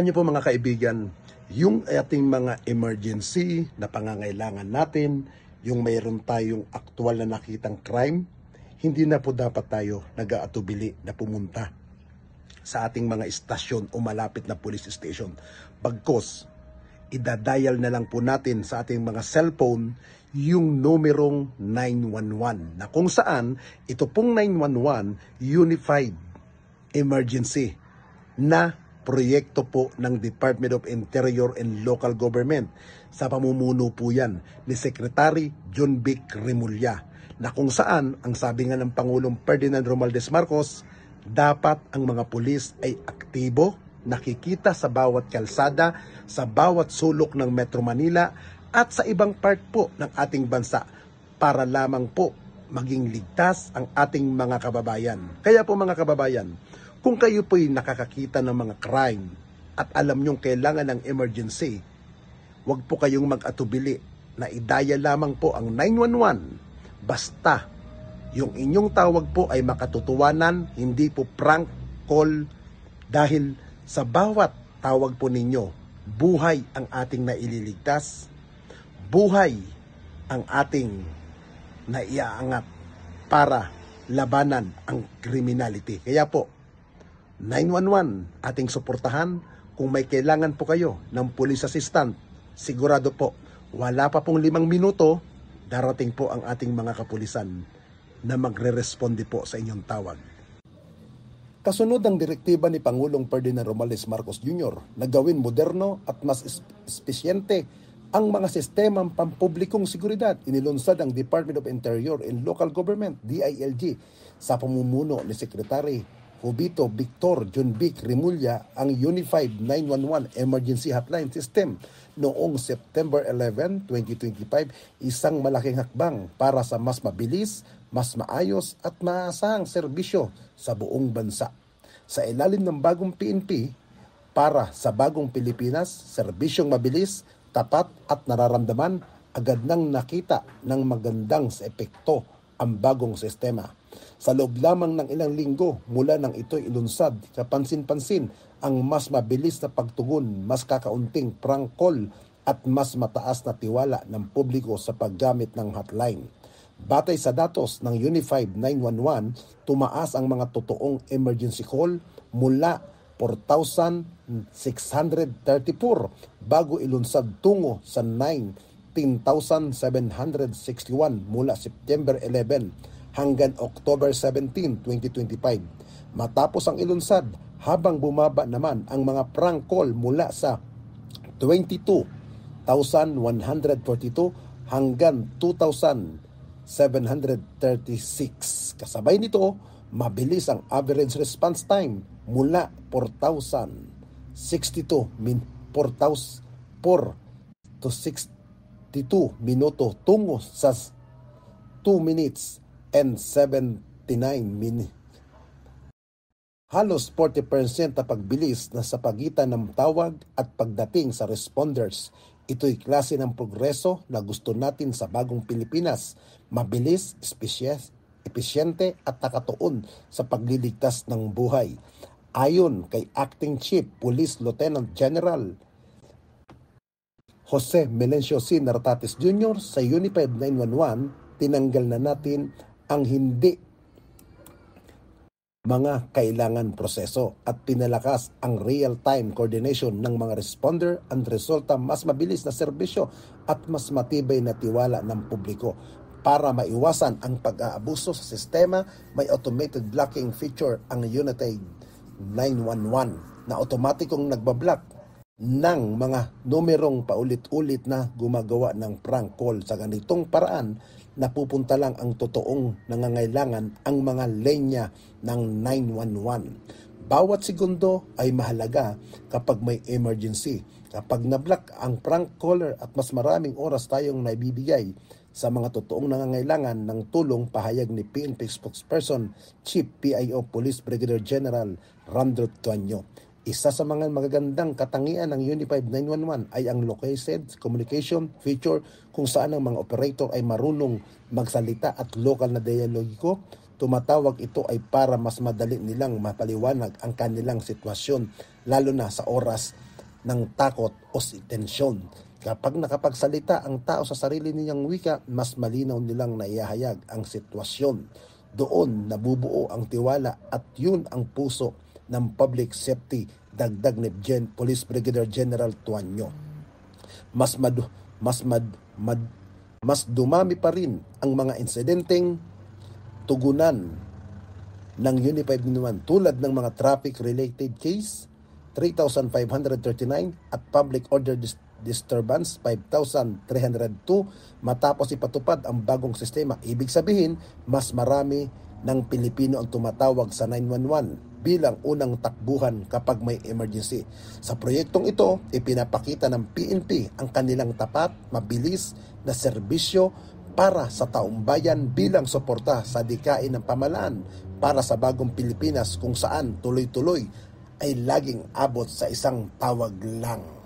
Niyo po mga kaibigan, yung ating mga emergency na pangangailangan natin, yung mayroon tayong aktual na nakitang crime, hindi na po dapat tayo nag-aatubili na pumunta sa ating mga istasyon o malapit na police station. Bagkos, idadial na lang po natin sa ating mga cellphone yung numerong 911 na kung saan ito pong 911 unified emergency na proyekto po ng Department of Interior and Local Government. Sa pamumuno po yan ni Secretary John Vic Remulla, na kung saan, ang sabi nga ng Pangulong Ferdinand Romualdez Marcos, dapat ang mga pulis ay aktibo, nakikita sa bawat kalsada, sa bawat sulok ng Metro Manila at sa ibang part po ng ating bansa para lamang po maging ligtas ang ating mga kababayan. Kaya po mga kababayan, kung kayo po'y nakakakita ng mga crime at alam nyong kailangan ng emergency, huwag po kayong mag-atubili na idaya lamang po ang 911. Basta yung inyong tawag po ay makatotohanan, hindi po prank call, dahil sa bawat tawag po ninyo, buhay ang ating naililigtas, buhay ang ating naiaangat para labanan ang criminality. Kaya po, 911 ating suportahan. Kung may kailangan po kayo ng police assistant, sigurado po, wala pa pong 5 minuto, darating po ang ating mga kapulisan na magre-responde po sa inyong tawag. Kasunod ang direktiba ni Pangulong Ferdinand Romualdez Marcos Jr. na gawin moderno at mas espesyente ang mga sistemang pampublikong seguridad, inilunsad ang Department of Interior and Local Government, DILG, sa pamumuno ni Secretary Jovito Victor John Vic Remulla ang Unified 911 Emergency Hotline System noong September 11, 2025, isang malaking hakbang para sa mas mabilis, mas maayos at maasahang serbisyo sa buong bansa. Sa ilalim ng bagong PNP, para sa bagong Pilipinas, serbisyong mabilis, tapat at nararamdaman, agad nang nakita ng magandang sa epekto ang bagong sistema. Sa loob lamang ng ilang linggo mula nang ito'y ilunsad, kapansin-pansin ang mas mabilis na pagtugon, mas kakaunting prank call at mas mataas na tiwala ng publiko sa paggamit ng hotline. Batay sa datos ng Unified 911, tumaas ang mga totoong emergency call mula 4,634 bago ilunsad tungo sa 19,761 mula September 11 hanggang October 17, 2025. Matapos ang ilunsad, habang bumaba naman ang mga prank call mula sa 22,142 hanggang 2,736. Kasabay nito, mabilis ang average response time mula 4,062 to 62 minuto tungo sa 2 minutes and 79 minutes. Halos 40% na pagbilis na sa pagitan ng tawag at pagdating sa responders. Ito'y klase ng progreso na gusto natin sa bagong Pilipinas. Mabilis, epesyente at nakatuon sa pagliligtas ng buhay. Ayon kay Acting Chief Police Lieutenant General Jose Melencio C. Nartates Jr. sa Unified 911, tinanggal na natin ang hindi mga kailangan proseso at pinalakas ang real-time coordination ng mga responder, ang resulta mas mabilis na serbisyo at mas matibay na tiwala ng publiko. Para maiwasan ang pag-aabuso sa sistema, may automated blocking feature ang Unified 911 na otomatikong nagbablock ng mga numerong paulit-ulit na gumagawa ng prank call. Sa ganitong paraan, napupunta lang ang totoong nangangailangan ang mga linya ng 911. Bawat segundo ay mahalaga kapag may emergency. Kapag na-block ang prank caller at mas maraming oras tayong naibibigay sa mga totoong nangangailangan ng tulong, pahayag ni PNP spokesperson Chief PIO Police Brigadier General Randolph Tuanyo. Isa sa mga magagandang katangian ng Unified 911 ay ang located communication feature kung saan ang mga operator ay marunong magsalita at lokal na dialogiko. Tumatawag ito ay para mas madali nilang mapaliwanag ang kanilang sitwasyon, lalo na sa oras ng takot o tensyon. Kapag nakapagsalita ang tao sa sarili niyang wika, mas malinaw nilang naihahayag ang sitwasyon. Doon nabubuo ang tiwala at yun ang puso ng public safety, dagdag ni Police Brigadier General Tuanyo. Mas dumami pa rin ang mga insidenteng tugunan ng Unified 911 tulad ng mga traffic-related case, 3,539 at public order disturbance, 5,302 matapos ipatupad ang bagong sistema. Ibig sabihin, mas marami ng Pilipino ang tumatawag sa 911 bilang unang takbuhan kapag may emergency. Sa proyektong ito, ipinapakita ng PNP ang kanilang tapat, mabilis na serbisyo para sa taong bayan bilang suporta sa dikain ng pamahalaan para sa bagong Pilipinas kung saan tuloy-tuloy ay laging abot sa isang tawag lang.